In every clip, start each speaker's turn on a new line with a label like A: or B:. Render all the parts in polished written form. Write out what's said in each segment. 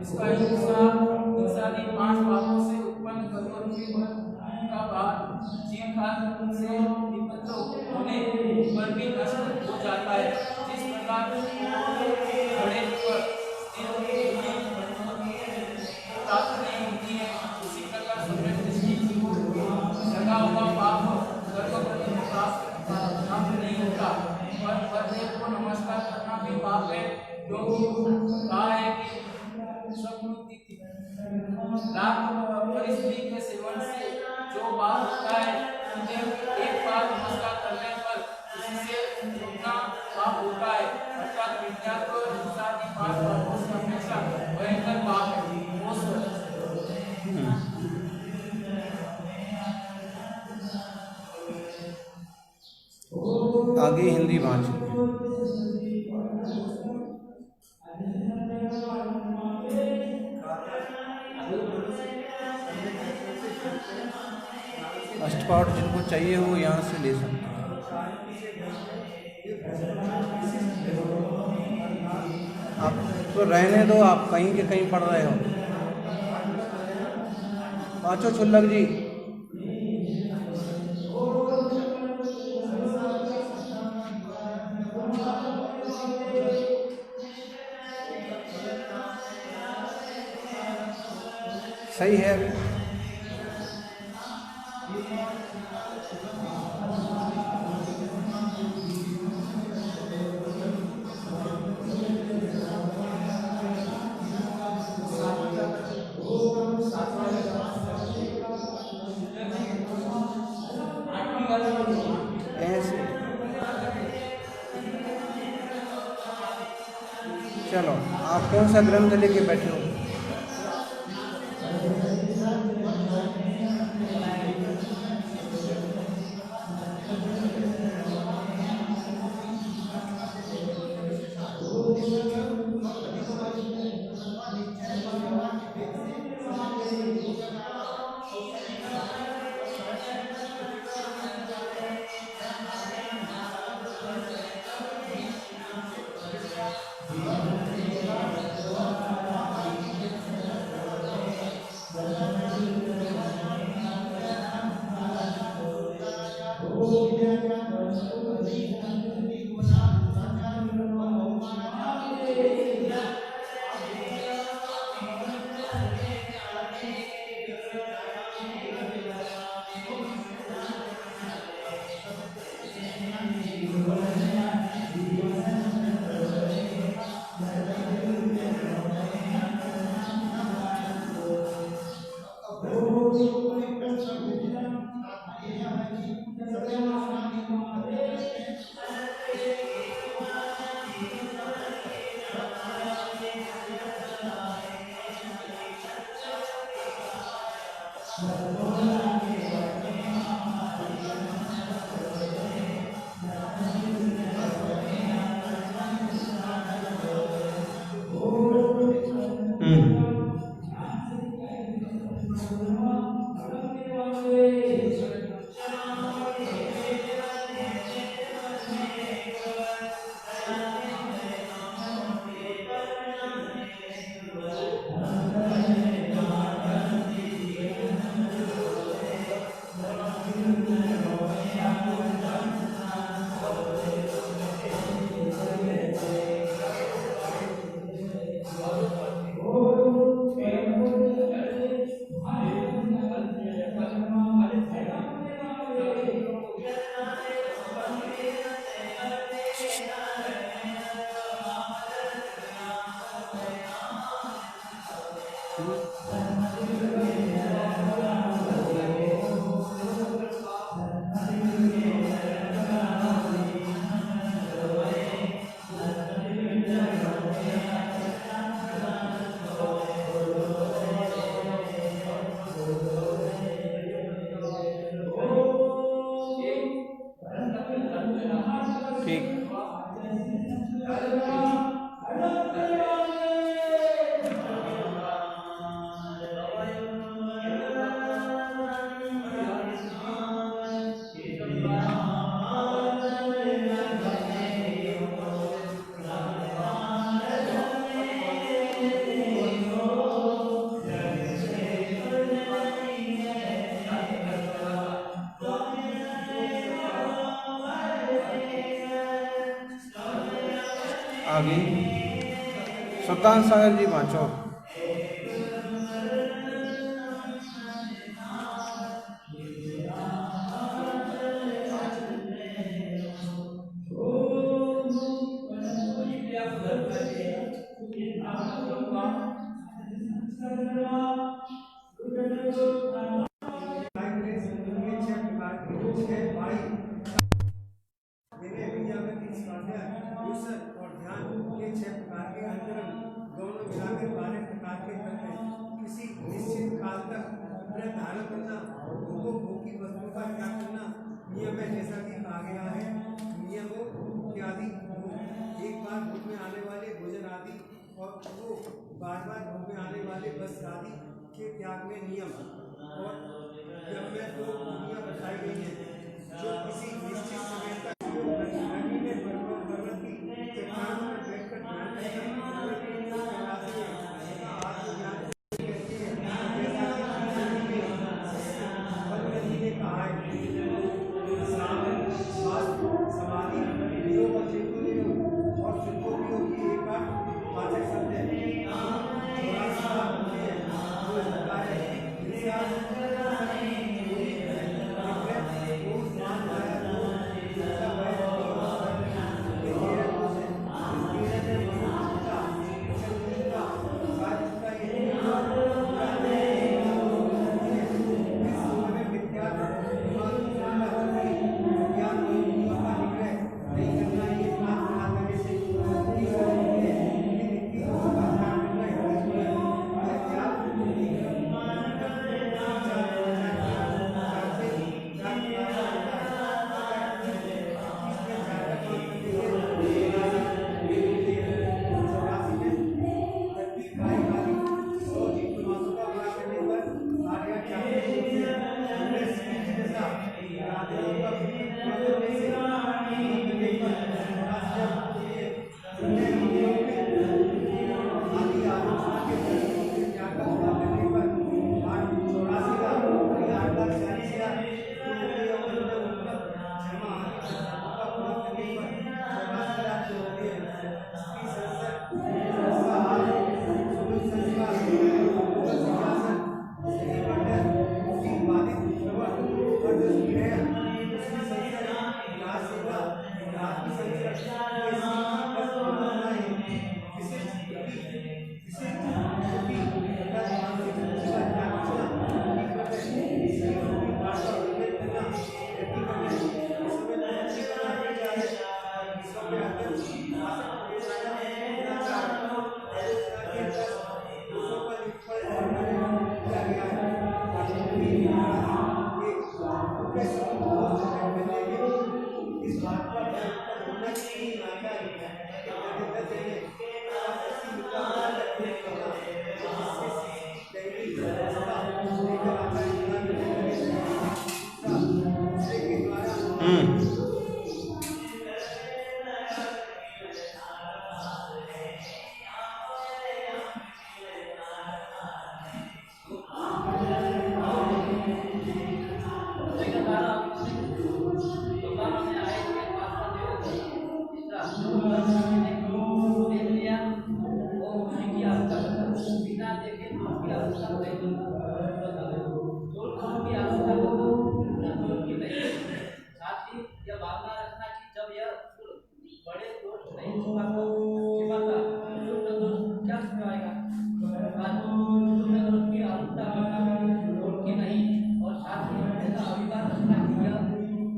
A: इसका हिस्सा इंसानी पांच पापों से उत्पन्न कर्मों का भाग जीवघात से विपत्त होने पर भी नष्ट हो जाता है। जिस प्रकार घोड़े पर प्राप्त नहीं होती है, उसी प्रकार सम्यक दृष्टि लगा हुआ पाप कर्म प्राप्त नहीं होता। पर परदेव को नमस्कार करना भी पाप है, क्योंकि कहा है कि परिस्थिति के सेवन से जो बात होता है, एक बार नमस्कार करने पर उससे दुगना पाप होता है। अर्थात विद्या को हिंसादी पाप पापों से हमेशा भयंकर पाप है।
B: आगे हिंदी भाषा अष्टपाठ जिनको चाहिए वो यहाँ से ले सकते हैं। आप तो रहने दो, आप कहीं के कहीं पढ़ रहे हो। पाँचों छुल्लक जी, सही है। ऐसे चलो, आप कौन सा ग्रंथ लेके बैठे हो? ठीक। आगे सुल्तान सागर जी पाँचों।
C: और ध्यान ये 6 प्रकार के अंतरंग दोनों मिलाकर 12 प्रकार के तत्व हैं। किसी निश्चित काल तक अपने धारण करना, उनको भोग की वस्तु का त्याग करना नियम है, जैसा कि कहा गया है नियमों इत्यादि। एक बार भोग में आने वाले भोजन आदि और वो बार बार भोग में आने वाले वस्त्र आदि के त्याग में नियम और यम में 2 विधियां बताई गई हैं, जो किसी निश्चित समय तक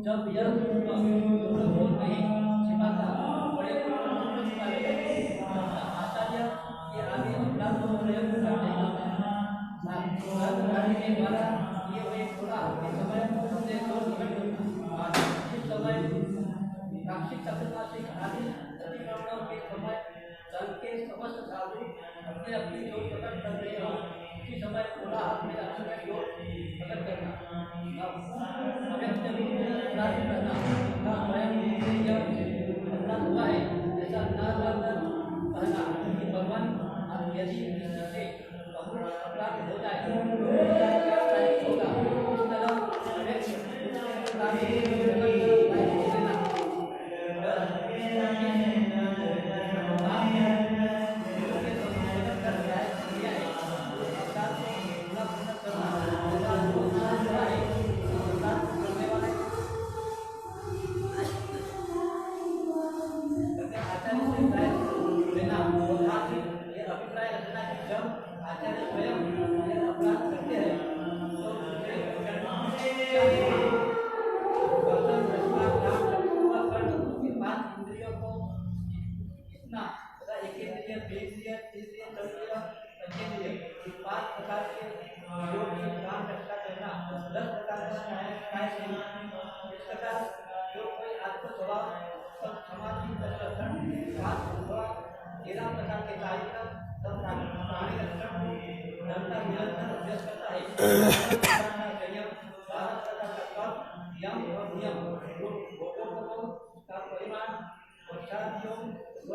A: जब यह नहीं छिपाता बड़े आचार्य के आगे अपना प्रयोग करते हैं के द्वारा ये हुए थोड़ा समय से 2 समय
D: साधु अपने अपनी योग प्रकट कर रहे हो, उसी समय थोड़ा अपने अपने योग प्रकट करना। अव्यक्त रूप में प्राप्त करना का स्वयं से जब अपना हुआ है ऐसा न कहना कि भगवान यदि किसी से बहुत अपराध हो जाए तो क्या प्रायश्चित होगा, इस तरह अव्यक्त अभिप्राय रखना कि जब आचार्य स्वयं अपराध करते हैं तो पांच इंद्रियों को इतना तथा एक इंद्रिय, द्विंद्रिय, तीसरी तृतीय, पंचेंद्रिय पांच प्रकार के योग की काम रक्षा करना 10 प्रकार का न्याय इस प्रकार जो कोई आत्म स्वभाव समाधि दर्शन 13 प्रकार के कार्यक्रम सब प्राणी रक्षण धर्म का निरंतर अभ्यास करता है। संयम 12 प्रकार का कर्म यम और नियम भोगों का परिमाण और व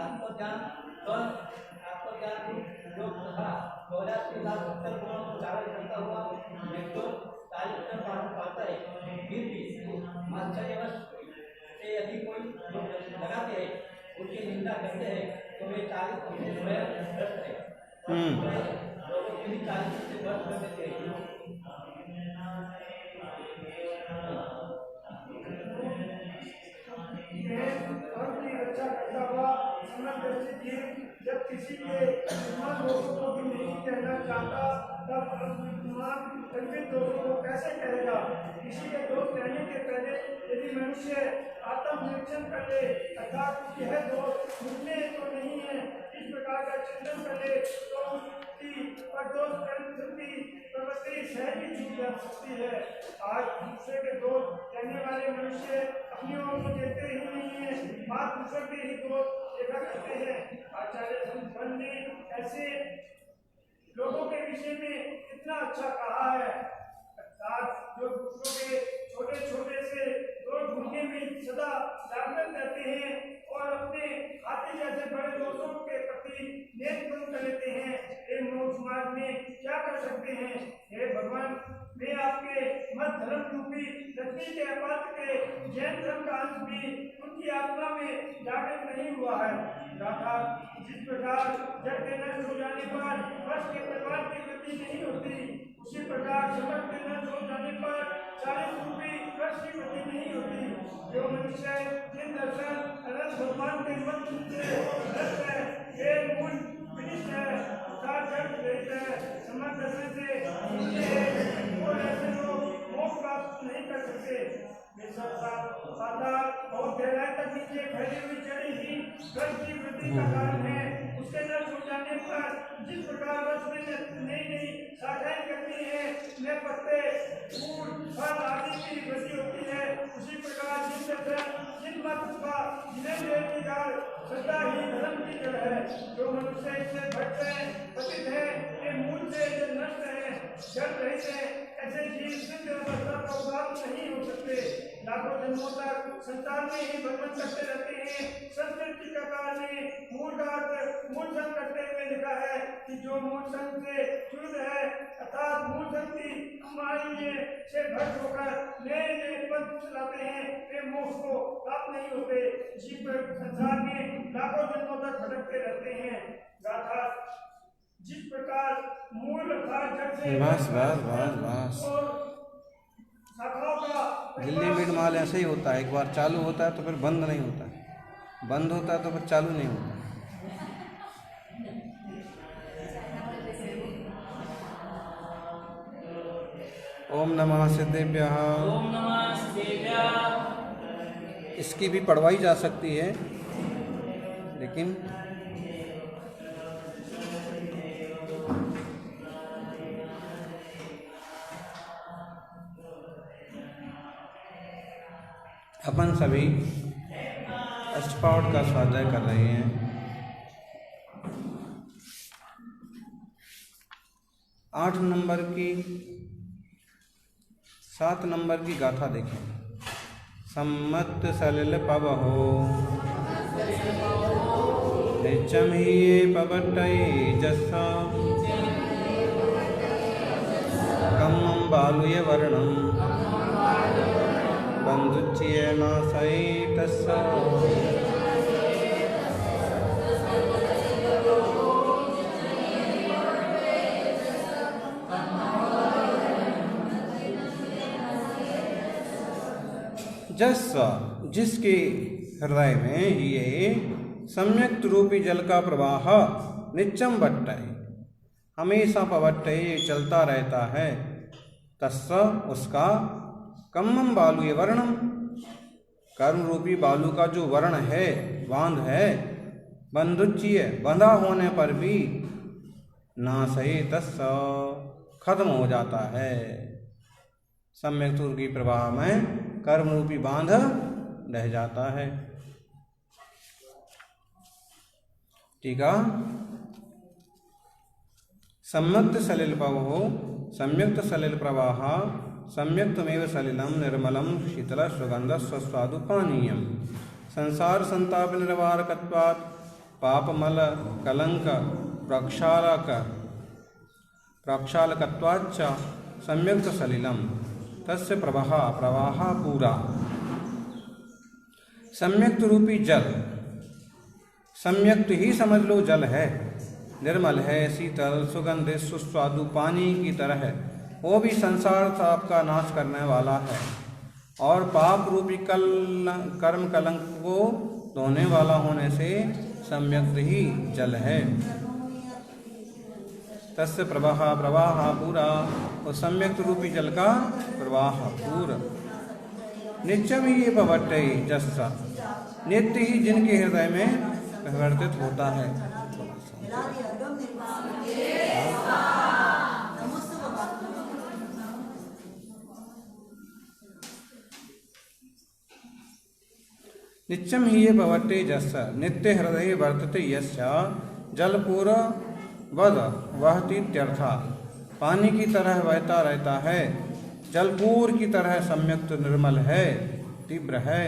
D: आत्मज्ञान योग तथा 84 लाख 70 गुणों को धारण करता हुआ व्यक्ति कार्यक्रम पालन पाता है। फिर भी आश्चर्यवश से यदि कोई लगाते हैं उनकी निंदा करते हैं तो वे चालित अपने स्वयं भ्रष्ट है लोगों के भी चालित से भ्रष्ट कर देते हैं।
E: रक्षा करता हुआ समदर्शी जीव जब किसी के विद्वान दोषों को भी नहीं कहना चाहता तब विद्वान कल्पित दोषों को कैसे कहेगा। किसी के दोष कहने के पहले यदि मनुष्य आत्मनिरीक्षण कर ले अर्थात यह दोष मुझमें तो नहीं है इस प्रकार का चिंतन कर ले तो उसकी पर दोष करने प्रवृत्ति सहज ही छूट जा सकती है। आज दूसरे के दोष कहने वाले मनुष्य अपनी ओर को देखते ही नहीं है, बात दूसरे के ही दोष देखा करते हैं। आचार्य संत ने ऐसे लोगों के विषय में इतना अच्छा कहा है अर्थात जो दूसरों के छोटे छोटे से दोष ढूंढने में सदा जागृत रहते हैं और अपने हाथी जैसे बड़े दोषों के प्रति नेत्र कर लेते हैं। ये मोक्ष मार्ग में क्या कर सकते हैं। हे भगवान मैं आपके मत धर्म रूपी रत्नी के अपात्र के जैन धर्म का अंश भी उनकी आत्मा में जागृत नहीं हुआ है। गाथा जिस प्रकार जड़ के नष्ट हो जाने पर वर्ष के परिवार की वृद्धि नहीं होती उसी प्रकार समझ के नष्ट हो जाने पर 40 रूपी वर्ष की वृद्धि नहीं होती। जो मनुष्य जिन दर्शन अनंत भगवान के मंत्र से नष्ट है वे मूल विनिष्ट है अर्थात जड़ रहित है समझ दर्शन से और ऐसे लोग मोक्ष प्राप्त नहीं कर सकते। बहुत गहराई तक नीचे फैली हुई जड़ी ही वर्ष की वृद्धि का कारण है। उसके नष्ट हो जाने पर जिस प्रकार वर्ष में नई नई शाखाएं करती है नए पत्ते फूल फल आदि की वृद्धि होती है उसी प्रकार जिन मत का जिन्हें श्रद्धा ही धर्म की जड़ है। जो मनुष्य इससे भक्त है पतित है ये मूल से जो नष्ट है जड़ रहित है ऐसे जीव सिद्ध अवस्था को प्राप्त नहीं हो सकते। लाखों जन्मों तक संसार में ही भ्रमण करते रहते हैं। संस्कृत टीकाकार ने मूल संत करते हुए लिखा है कि जो मूल संत से शुद्ध है अर्थात मूल संत की मालिन्य से भ्रष्ट होकर नए नए पद चलाते हैं वे मोक्ष को प्राप्त नहीं होते। इसी पर संसार में लाखों जन्मों तक भटकते रहते हैं। गाथा जिस प्रकार मूल अर्थात जड़ से
B: बस दिल्ली मीट माल ऐसे ही होता है, एक बार चालू होता है तो फिर बंद नहीं होता है, बंद होता है तो फिर चालू नहीं होता। ओम नमः सिद्धेभ्यः।
A: ओम नमः सिद्धेभ्यः।
B: इसकी भी पढ़वाई जा सकती है लेकिन अपन सभी अष्टपावट का स्वाध्याय कर रहे हैं। 8 नंबर की 7 नंबर की गाथा देखें। सम्मत सलिल पवहो निचम ही पवटई जस्सा कम्मं बालुय वर्णम बंधुच्य नासई तस्सा जस्सा जिसके हृदय में ये सम्यक्त रूपी जल का प्रवाह नित्यम बट्टय हमेशा पवट्टय चलता रहता है। तस्सा उसका कम्मम बालुय वर्णम कर्म रूपी बालू का जो वर्ण है बांध है बंधुच्य बंधा होने पर भी नासई तस्सा खत्म हो जाता है। सम्यक रूपी प्रवाह में कर्म रूपी बांध रह जाता है। ठीक है। सम्यक्त सलिल पवो सम्यक्त सलिल प्रवाह सम्यक्तमेव सलिलम निर्मलम शीतल सुगंध स्वस्वादु पानीयम संसार संताप निर्वारकत्वात् पापमल कलंक प्रक्षालकत्वाच्च सम्यक्त सलिलम तस्य प्रवाह पूरा। सम्यक्त रूपी जल सम्यक्त ही समझ लो जल है, निर्मल है, शीतल सुगंधित सुस्वादु पानी की तरह है। वो भी संसार ताप का नाश करने वाला है और पाप रूपी कर्म कलंक को धोने वाला होने से सम्यक्त ही जल है। तस्य प्रवाह पूरा और सम्यक्त रूपी जल का प्रवाह पूरा। नित्यम ही पवट्टय जस्सा नित्य ही जिनके हृदय में परिवर्तित होता है। नित्यम ही पवट्टय जस्सा नित्य हृदय वर्तते यस्या जलपूर वद वहतीत्यर्था पानी की तरह बहता रहता है, जलपूर की तरह सम्यक्त निर्मल है, तीव्र है।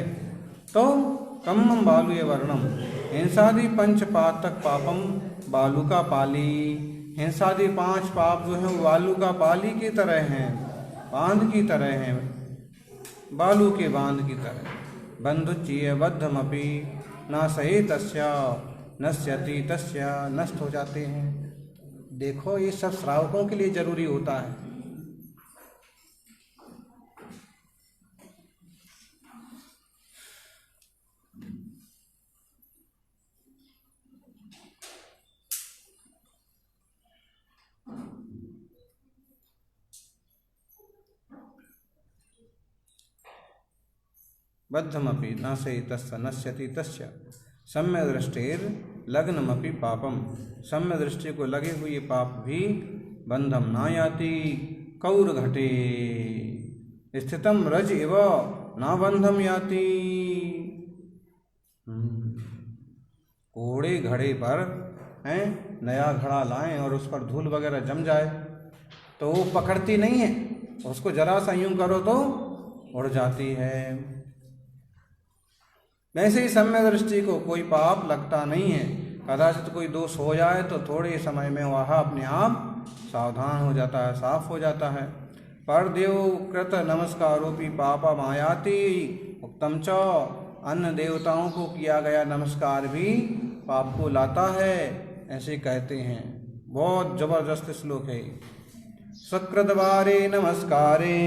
B: तो कम्मम बालुय वर्णम हिंसादि पंच पातक पापम बालू का पाली हिंसादि 5 पाप जो है वो बालू का पाली की तरह हैं, बांध की तरह हैं, बालू के बांध की तरह। बंधुच्य बद्धमपि नासये तस्या नश्यति तस्या नष्ट हो जाते हैं। देखो ये सब श्रावकों के लिए जरूरी होता है। बद्धमपि नासये तस्य नश्यति तस्य सम्य दृष्टिर लग्नमपि पापम सम्य दृष्टि को लगे हुए पाप भी बंधम नायाति कौर घटे स्थितम रज एव ना बंधम याति। घोड़े घड़े पर हैं नया घड़ा लाएं और उस पर धूल वगैरह जम जाए तो वो पकड़ती नहीं है, उसको जरा सा यूं करो तो उड़ जाती है। वैसे ही सम्य दृष्टि को कोई पाप लगता नहीं है। कदाचित कोई दोष हो जाए तो थोड़े समय में वह अपने आप सावधान हो जाता है, साफ हो जाता है। पर देव कृत नमस्कारोपि पापा मायाति उत्तम च अन्य देवताओं को किया गया नमस्कार भी पाप को लाता है, ऐसे कहते हैं। बहुत जबरदस्त श्लोक है। सकृतवारे नमस्कारे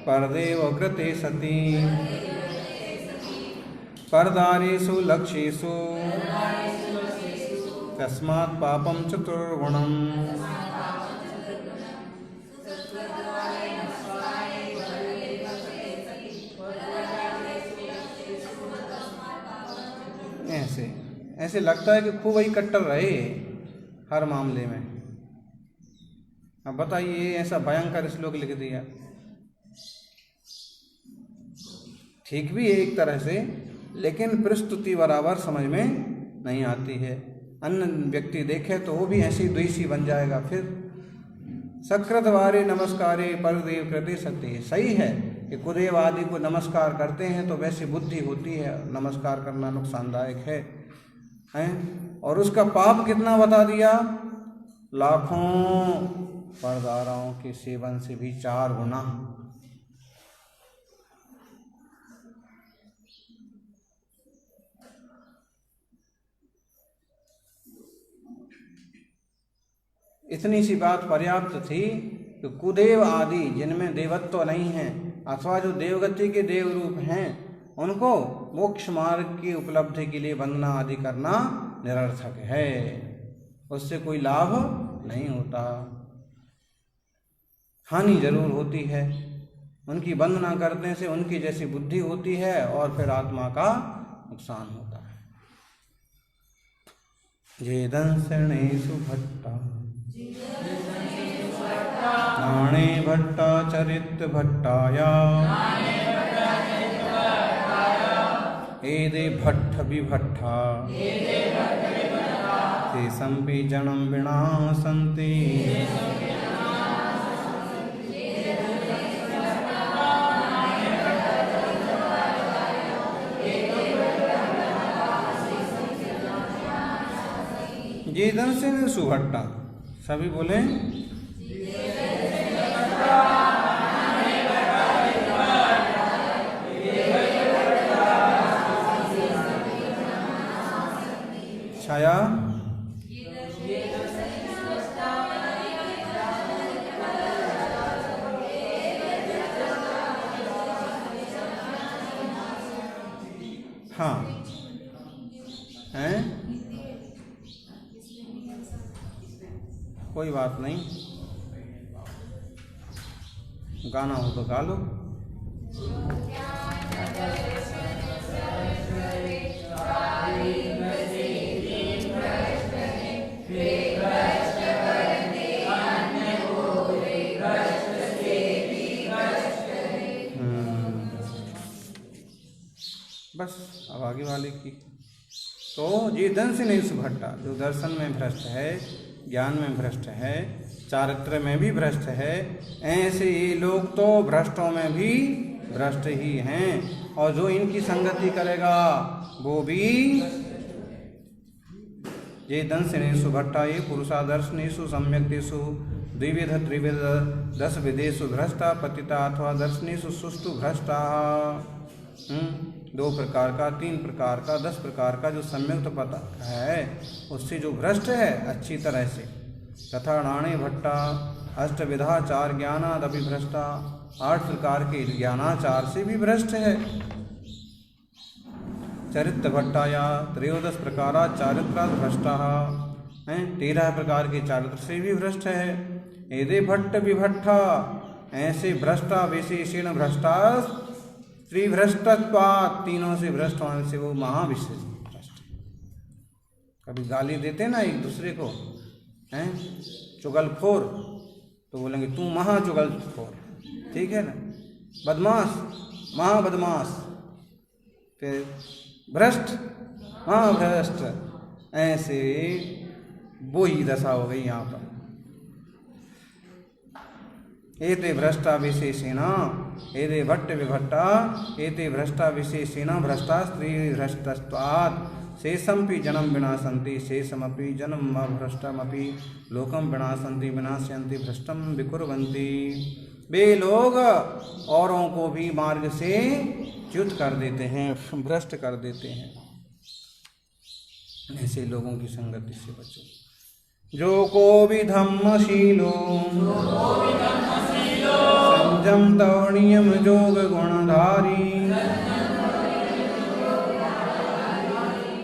B: परदेव कृते सती परदारेषु लक्ष्येषु तस्मात् पापं चतुर्गुणम्। ऐसे लगता है कि खूब ही कट्टर रहे हर मामले में। अब बताइए ऐसा भयंकर श्लोक लिख दिया। ठीक भी है एक तरह से, लेकिन प्रस्तुति बराबर समझ में नहीं आती है। अन्य व्यक्ति देखे तो वो भी ऐसे ही द्वेषी बन जाएगा। फिर सकृत वारे नमस्कारे परदेव कृते सत्य, सही है कि कुदेव आदि को नमस्कार करते हैं तो वैसी बुद्धि होती है, नमस्कार करना नुकसानदायक है। और उसका पाप कितना बता दिया, लाखों परदाराओं के सेवन से भी 4 गुना। इतनी सी बात पर्याप्त थी कि कुदेव आदि जिनमें देवत्व नहीं है अथवा जो देवगति के देव रूप हैं उनको मोक्ष मार्ग की उपलब्धि के लिए वंदना आदि करना निरर्थक है, उससे कोई लाभ नहीं होता, हानि जरूर होती है। उनकी वंदना करने से उनकी जैसी बुद्धि होती है और फिर आत्मा का नुकसान होता है। जे दंसनेषु भट्टा नाणे भट्टा चरित भट्टाया एदे भट्ट विभट्टा ते संपि जन्म विनाशन्ति ये दंसन सुभट्टा, सभी बोले छाया हाँ हैं, कोई बात नहीं, गाना हो तो गा लो। बस अब आगे वाले की तो ये दंसनेषु भट्टा, जो दर्शन में भ्रष्ट है, ज्ञान में भ्रष्ट है, चारित्र में भी भ्रष्ट है, ऐसे ये लोग तो भ्रष्टों में भी भ्रष्ट ही हैं। और जो इनकी संगति करेगा वो भी ये दंसनेषु भट्टा ये पुरुषादर्शनेषु सम्यक्तेषु द्विविध त्रिविध 10 विधेषु भ्रष्टा पतिता अथवा दर्शनेषु सुष्टु भ्रष्टा। 2 प्रकार का, 3 प्रकार का, 10 प्रकार का जो सम्यक्त पता है उससे जो भ्रष्ट है अच्छी तरह से। तथा नाणे भट्टा अष्टविधा 4 ज्ञानादपि भ्रष्टा, 8 प्रकार के ज्ञानाचार से भी भ्रष्ट है। चरित्र भट्टाया 13 प्रकारा चारित्रा भ्रष्टा, 13 प्रकार के चारित्र से भी भ्रष्ट है। एदे भट्ट विभट्टा, ऐसे भ्रष्टा विशेषण भ्रष्टा त्रिभ्रष्टत्वात्, तीनों से भ्रष्ट होने से वो महाविशेष भ्रष्ट। कभी गाली देते ना एक दूसरे को, हैं चुगलखोर, तो बोलेंगे तू महा चुगलखोर, ठीक है ना, बदमाश महा बदमाश, फिर भ्रष्ट हाँ भ्रष्ट, ऐसे वो ही दशा हो गई यहाँ पर। एते भ्रष्टा विशेषेण एते भट्ट विभट्टा एते भ्रष्टा विशेषेण भ्रष्टा स्त्री भ्रष्टत्वात् शेषमपि जन्म विनाशन्ति शेषमपि जन्म भ्रष्टमपि लोकम विनाशन्ति विनाशयन्ति भ्रष्टम विकुर्वन्ति। वे लोग औरों को भी मार्ग से च्युत कर देते हैं, भ्रष्ट कर देते हैं। ऐसे लोगों की संगति से बचो। जो को भी धम्मशीलो संयम तव नियम जोग गुणधारी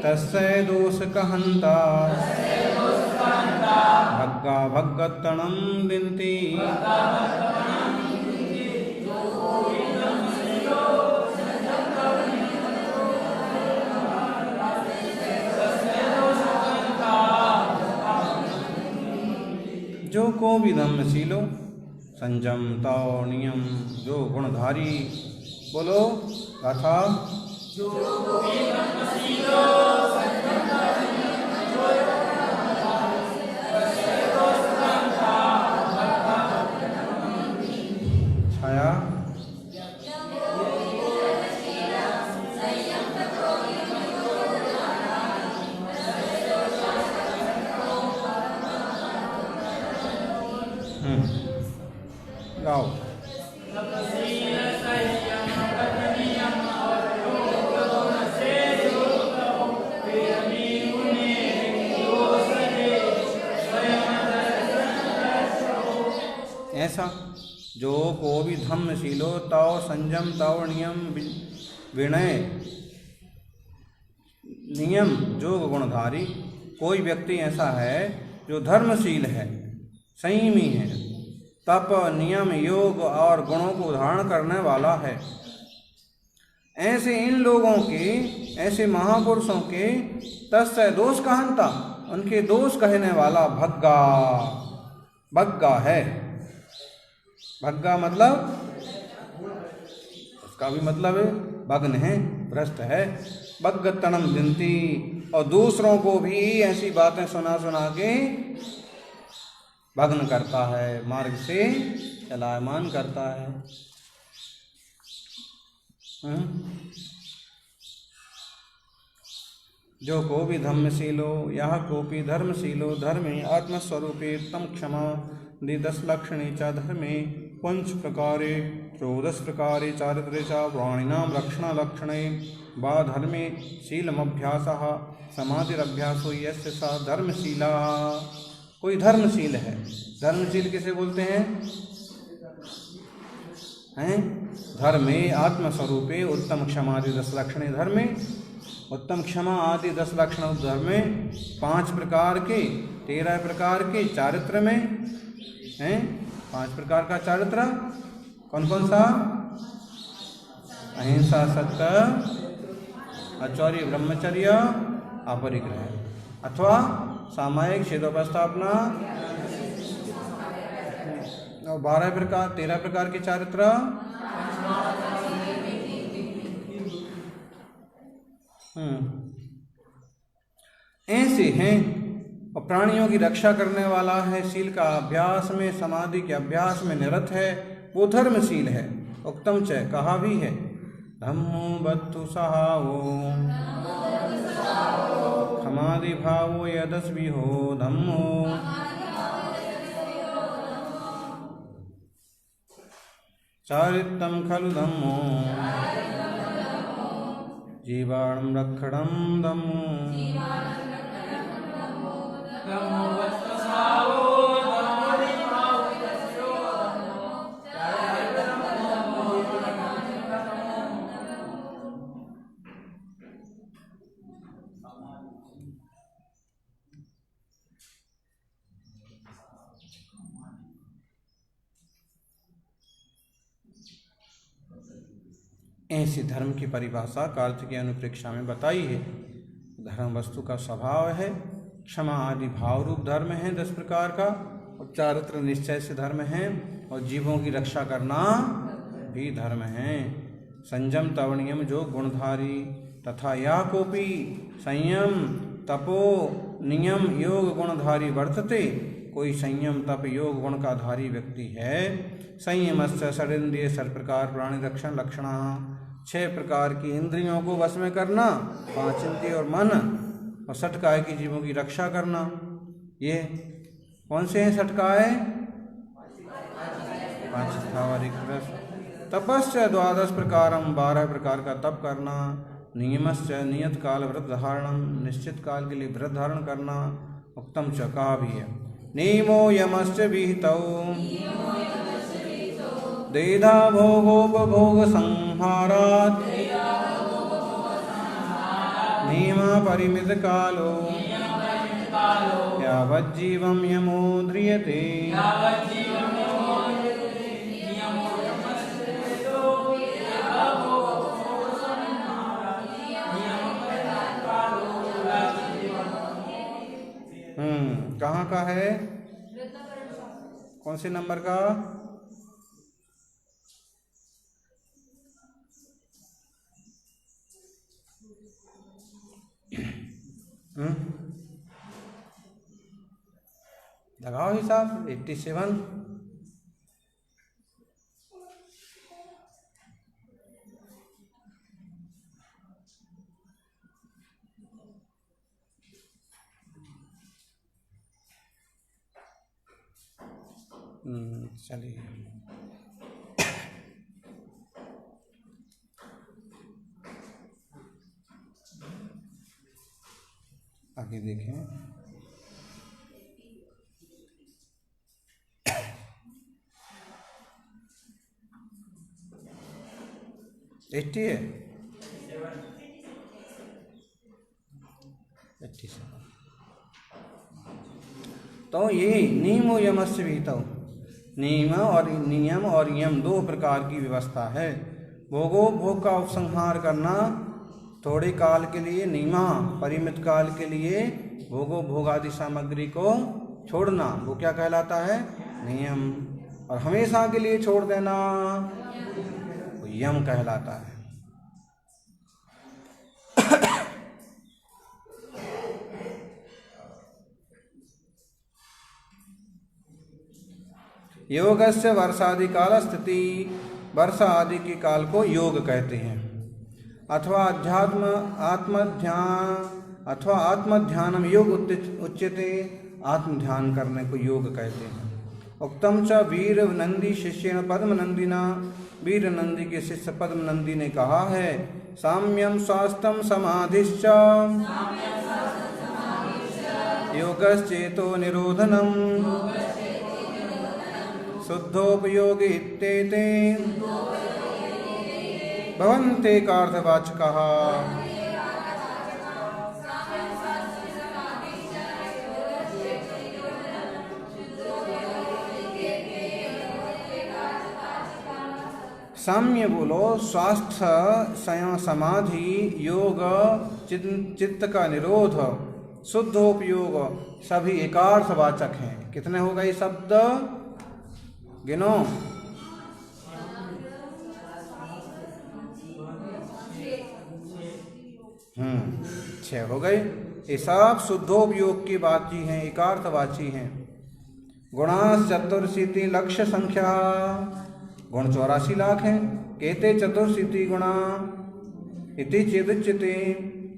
B: तस्य दोष कहंता भग्गा भगतणम विनती। जो को भी धम्मशीलो संयम तव नियम जो गुणधारी, बोलो गाथा। जो को भी धम्मशीलो तव संयम तव नियम विनय नियम जोग गुणधारी। कोई व्यक्ति ऐसा है जो धर्मशील है, संयमी है, तप नियम योग और गुणों को धारण करने वाला है। ऐसे इन लोगों के, ऐसे महापुरुषों के तस्य दोष कहनता, उनके दोष कहने वाला भग्गा, भग्गा है। भग्गा मतलब, उसका भी मतलब है भग्न है, भ्रष्ट है। भग्गतनम विनती, और दूसरों को भी ऐसी बातें सुना सुना के भग्न करता है, मार्ग से चलायमान करता है। जो को भी धम्मशीलो यह कोपी धर्मशीलो धर्मे आत्मस्वरूपे तम क्षमा द्विदश लक्षणे च धर्मे पंच प्रकारे त्रयोदश प्रकारे चारित्रे च प्राणिनां रक्षणलक्षणे वा धर्मे शीलमभ्यासः समाधिरभ्यासो यस्य स धर्मशीला। कोई धर्मशील है। धर्मशील किसे बोलते हैं? धर्मे आत्मस्वरूपे उत्तम क्षमा आदि 10 लक्षणे धर्मे, उत्तम क्षमा आदि 10 लक्षण धर्मे 5 प्रकार के 13 प्रकार के चारित्र में हैं। 5 प्रकार का चारित्र कौन कौन सा? अहिंसा, सत्य, आचौर्य, ब्रह्मचर्य, अपरिग्रह अथवा सामायिक शीतोपस्थापना, और 12 प्रकार 13 प्रकार के चारित्र ऐसे हैं। और प्राणियों की रक्षा करने वाला है, शील का अभ्यास में, समाधि के अभ्यास में निरत है, वो धर्मशील है। उत्तम च कहा भी है, धम्मो बत्तु सहावो समाधि भावो यदस्वी हो धम्मो। चारित्रं खलु धम्मो जीवाणं रक्षणं धम्मो। ऐसे धर्म की परिभाषा कार्तिक की अनुप्रेक्षा में बताई है। धर्म वस्तु का स्वभाव है, क्षमा आदि भाव रूप धर्म है 10 प्रकार का, और चारित्र निश्चय से धर्म है, और जीवों की रक्षा करना भी धर्म है। संयम तव नियम जो गुणधारी तथा या कोपी संयम तपो नियम योग गुणधारी वर्तते। कोई संयम तप योग गुण का धारी व्यक्ति है। संयमस्य षडिंद्रिय 6 प्रकार प्राणी रक्षण लक्षण, 6 प्रकार की इंद्रियों को वश में करना, 5 इंद्रिय और मन, और 6 काय की जीवों की रक्षा करना। ये कौन से हैं 6 काय? 5 स्थावरिक रस। तपस्य 12 प्रकारम 12 प्रकार का तप करना। नियमस्य नियत काल व्रत धारणम, निश्चित काल के लिए व्रत धारण करना। उत्तम च कहा भी है, नियमो यमस्य विहितौ देधा भोगोपभोग संहारात् नियम परिमित कालो यावज्जीवं यमो ध्रियते। कहाँ का है? कौन से नंबर का? लगाओ हिसाब। 87। चलिए आगे देखें। 80 है 87। तो ये नियमो यमस्य विहितौ, नियम और यम दो प्रकार की व्यवस्था है। भोगो भोग का उपसंहार करना थोड़े काल के लिए, नियमा परिमित काल के लिए भोगो भोग आदि सामग्री को छोड़ना वो क्या कहलाता है? नियम। और हमेशा के लिए छोड़ देना वो यम कहलाता है। योगस्य वर्षादि काल स्थिति, वर्षा आदि के काल को योग कहते हैं। अथवा आत्मध्यानम योग उच्यते, आत्मध्यान करने को योग कहते हैं। उक्तम च वीर नंदी शिष्येण पद्मनंदिना, वीर नंदी के शिष्य पद्मनंदी ने कहा है साम्यम स्वास्थ्यम समाधिश्च योगश्चेतो निरोधनम शुद्धोपयोगी इत्येते भवन्ते कार्थवाचकाः। साम्य बोलो स्वास्थ्य, संयम, समाधि, योग, चित्त का निरोध, शुद्धोपयोग सभी एकार्थवाचक हैं। कितने हो गए शब्द? गिनो। 6 हो गए। ये सब शुद्धोपयोग की बाची हैं, एकार्थवाची हैं। गुणास चतुर्शीति लक्ष्य संख्या, गुण 84 लाख हैं। केते चतुर्शीति गुणा इति चेदुच्यते,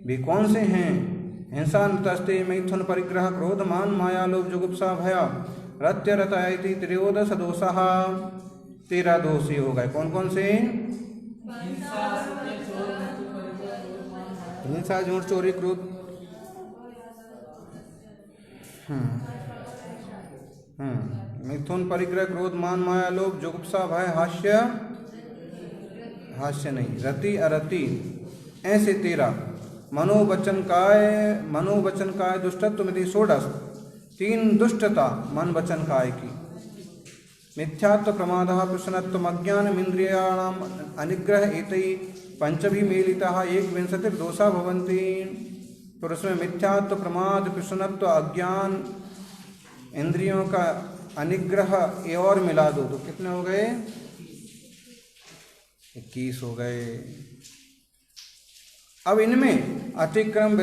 B: भी कौन से हैं? हिंसा नतस्ते मैथुन परिग्रह क्रोध मान माया लोभ जुगुप्सा भय रत्य रता इति त्रयोदश दोषः, 13 दोष हो गए। कौन कौन से? हिंसा झूठ चोरी क्रोध, मिथुन परिग्रह क्रोध मान माया लोभ जुगुप्सा भय हास्य नहीं, रति अरति, ऐसे 13। मनोवचन काय दुष्टत्व में 16, 3 दुष्टता मन वचन काय की। मिथ्यात्व प्रमादः प्रसन्नत्व अज्ञानम इंद्रियाणाम अनिग्रह एतै पंचभी मेलिताः 21 दोषा भवन्ति। तो उसमें मिथ्यात्व प्रमाद प्रसन्नत्व अज्ञान इंद्रियों का अनिग्रह ये और मिला दो तो कितने हो गए? 21 हो गए। अब इनमें अतिक्रम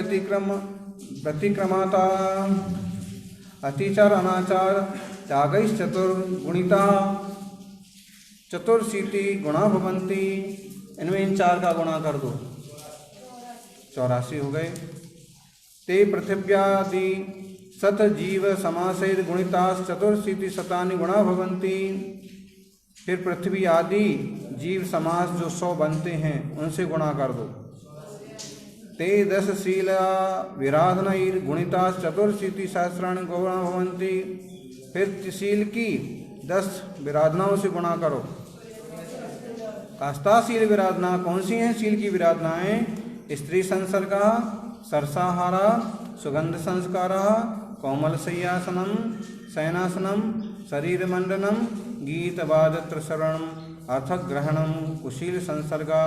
B: व्यतिक्रमाता अतिचार अनाचार त्यागैश्च चतुर्गुणिता चतुर्शीति गुणा भवन्ति, इनमें इन 4 का गुणा कर दो 84 हो गए। ते पृथिव्यादि सत जीव समासेर गुणितास चतुर्शीति शतानि गुणा भवन्ति। फिर पृथ्वी आदि जीव समास जो 100 बनते हैं उनसे गुणा कर दो। ते 10 शीला विराधनैर गुणितास चतुर्शीति सहस्राणि गुणा भवन्ति। फिर शील की 10 विराधनाओं से गुणा करो। कास्ताशील विराधना कौन सी हैं? शील की विराधनाएं स्त्री संसर्गा, सरसाहारा, सुगंध संस्कारा, कोमल शय्यासनम, शयनासनम, शरीर मंडनम, गीत वादत्र श्रवणम, अर्थग्रहणम, कुशील संसर्गा,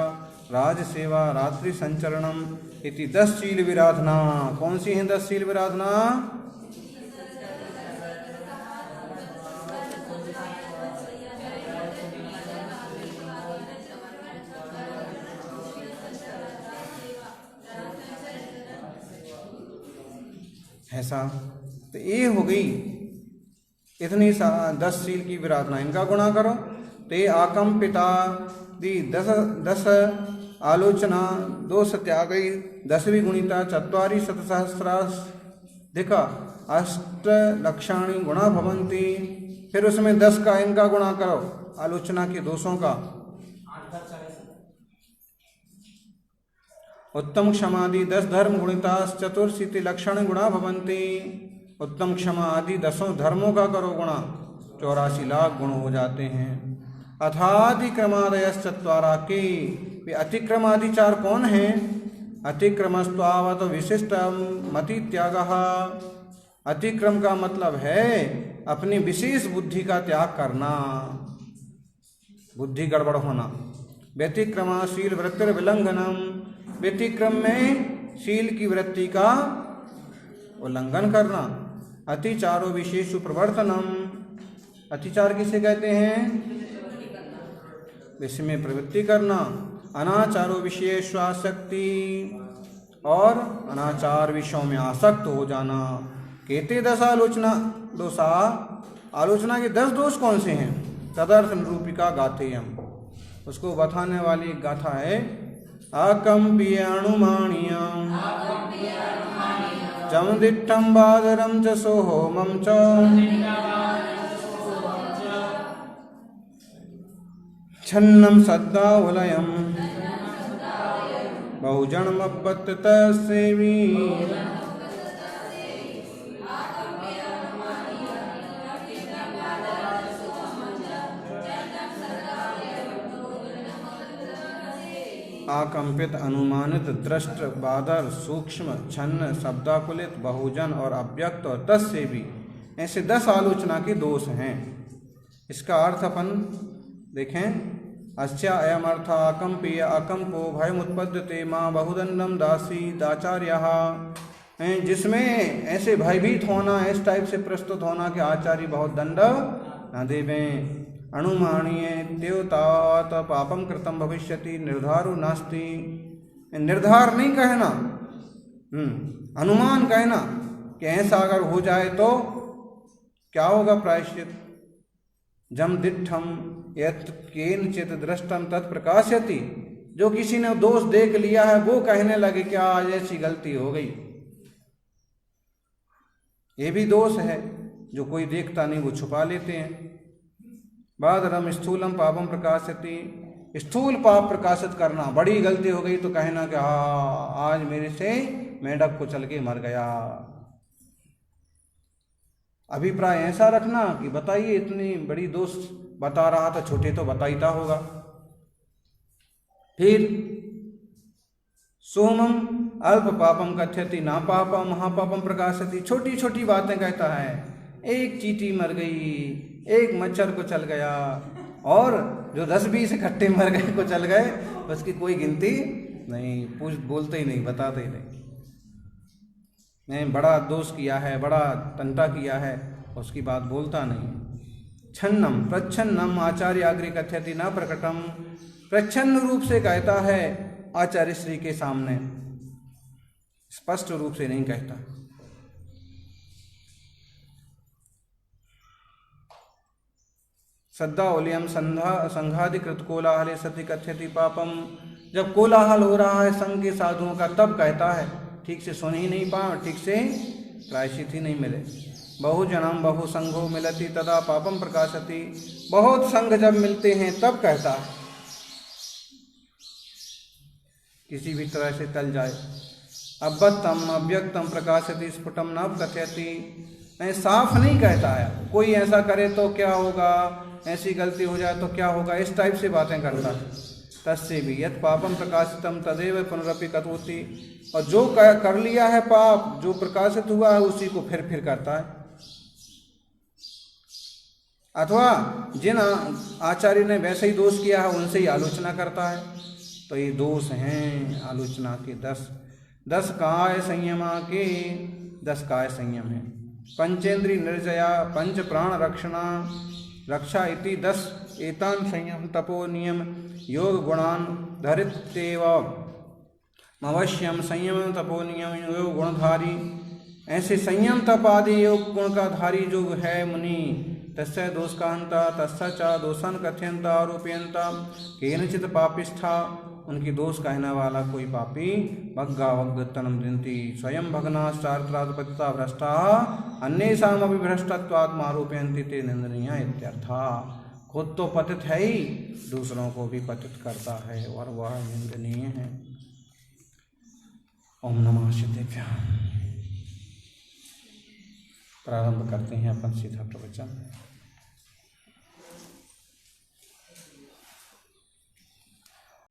B: राज सेवा, रात्रि संचरणम इति 10 शील विराधना। कौन सी हैं 10 शील विराधना? ऐसा तो ये हो गई इतनी 10 शील की विराधना, इनका गुणा करो। ते आकंपिता दी 10 आलोचना, 2 सत्यागई, 10वीं गुणिता, 4 शतसहस्राधिक 8 लक्षाणि गुणा भवन्ति। फिर उसमें 10 का इनका गुणा करो, आलोचना के दोषों का। उत्तम क्षमादि 10 धर्म गुणिता चतुर्शीति लक्षण गुणा भवन्ति। उत्तम क्षमा आदि 10 धर्मों का करो गुणा, 84 लाख गुण हो जाते हैं। अथाधिक्रमादयश्चत्वारा के वे अतिक्रमादिचार कौन हैं? अतिक्रमस्त्वावत विशिष्ट मति त्याग। अतिक्रम का मतलब है अपनी विशेष बुद्धि का त्याग करना, बुद्धि गड़बड़ होना। व्यतिक्रमाशील वृत्तिर विलंघनम, व्यतिक्रम में शील की वृत्ति का उल्लंघन करना। अतिचारो विशेष प्रवर्तनम, अतिचार किसे कहते हैं? विषय में प्रवृत्ति करना। अनाचारो विशेषासक्ति, और अनाचार विषयों में आसक्त हो जाना। केते 10 आलोचना दोषा, आलोचना के 10 दोष कौन से हैं? तदर्थ निरूपिका गाथेयम, उसको बताने वाली गाथा है। आकंप्य अनुमानियम जमदिट्ठम बादरम च सोहोमम च छन्नम सद्दावलयम बहुजनमपत्त सेवी। आकंपित, अनुमानित, दृष्ट, बादर, सूक्ष्म, छन्न, शब्दाकुलित, बहुजन और अव्यक्त और तत्सेवी, ऐसे 10 आलोचना के दोष हैं। इसका अर्थ अपन देखें। अस्या अयम अर्थ आकंपीय अकंपो भयमुत्पद्यते मां बहुदंडम दासी दाचार्यः, जिसमें ऐसे भयभीत होना, इस टाइप से प्रस्तुत होना कि आचार्य बहुत दंड न देवें। अनुमानीय देवतात पापम कृतम भविष्यति निर्धारो नास्ति, निर्धार नहीं कहना, अनुमान कहना कि ऐसा अगर हो जाए तो क्या होगा प्रायश्चित। जम दिट्ठम यत् केनचित दृष्टम तत्प्रकाशयति, जो किसी ने दोष देख लिया है वो कहने लगे क्या आज ऐसी गलती हो गई, ये भी दोष है। जो कोई देखता नहीं वो छुपा लेते हैं। बादरम स्थूलम पापम प्रकाशयति, स्थूल पाप प्रकाशित करना, बड़ी गलती हो गई तो कहना कि हाँ आज मेरे से मेढक को चल के मर गया। अभिप्राय ऐसा रखना कि बताइए इतनी बड़ी दोष बता रहा था, छोटे तो बताईता होगा। फिर सोमम अल्प पापम कथ्यति ना पापम महापापम प्रकाशति, छोटी छोटी बातें कहता है। एक चींटी मर गई, एक मच्छर को चल गया, और जो 10-20 इकट्ठे मर गए को चल गए, उसकी कोई गिनती नहीं, बोलते ही नहीं, बताते ही नहीं। बड़ा दोष किया है, बड़ा तंटा किया है, उसकी बात बोलता नहीं। छन्नम प्रच्छन्नम आचार्य अग्रे कथ्यति न प्रकटम, प्रच्छन्न रूप से कहता है आचार्य श्री के सामने, स्पष्ट रूप से नहीं कहता। सद्दावलियम संघाधिकृत कोलाहले सति कथ्यति पापम, जब कोलाहल हो रहा है संघ के साधुओं का तब कहता है, ठीक से सुन ही नहीं पा, ठीक से प्रायश्चित ही नहीं मिले। बहुजनम बहु संघो मिलति तदा पापम प्रकाशति, बहुत संघ जब मिलते हैं तब कहता है, किसी भी तरह से टल जाए। अव्यक्तम अव्यक्तम प्रकाशति स्फुटम न कथयति, साफ नहीं कहता है। कोई ऐसा करे तो क्या होगा, ऐसी गलती हो जाए तो क्या होगा, इस टाइप से बातें करता है। तस्य भी यत् पापम प्रकाशितम तदेव पुनरपि करोति, और जो कर लिया है पाप, जो प्रकाशित हुआ है उसी को फिर करता है। अथवा जिन आचार्य ने वैसे ही दोष किया है उनसे ही आलोचना करता है। तो ये दोष हैं आलोचना के 10 काय संयमा के 10 काय संयम है। पंचेंद्रिय निर्जया पंच प्राण रक्षा इति 10 एतान संयम तपो नियम योग गुणान धरितेव अवश्यम संयम तपो नियम योग गुणधारी। ऐसे संयम तप आदि योग गुण का धारी जो है मुनि, तस्य दोष का हंता तस्य च दोषान कथयंता आरोपयंता केनचित पापिष्ठा, उनकी दोष कहने वाला कोई पापी भग्गा वग्गतनम दिनती स्वयं भग्नाश्चार्त्रात्पत्ता भ्रष्टा अन्येषामपि भ्रष्टत्वात्मारोपयन्ति ते निंदनीय इत्यर्था। खुद तो पतित है ही, दूसरों को भी पतित करता है और वह निंदनीय है। ओम नमः शिवाय। प्रारंभ करते हैं अपन सीधा प्रवचन।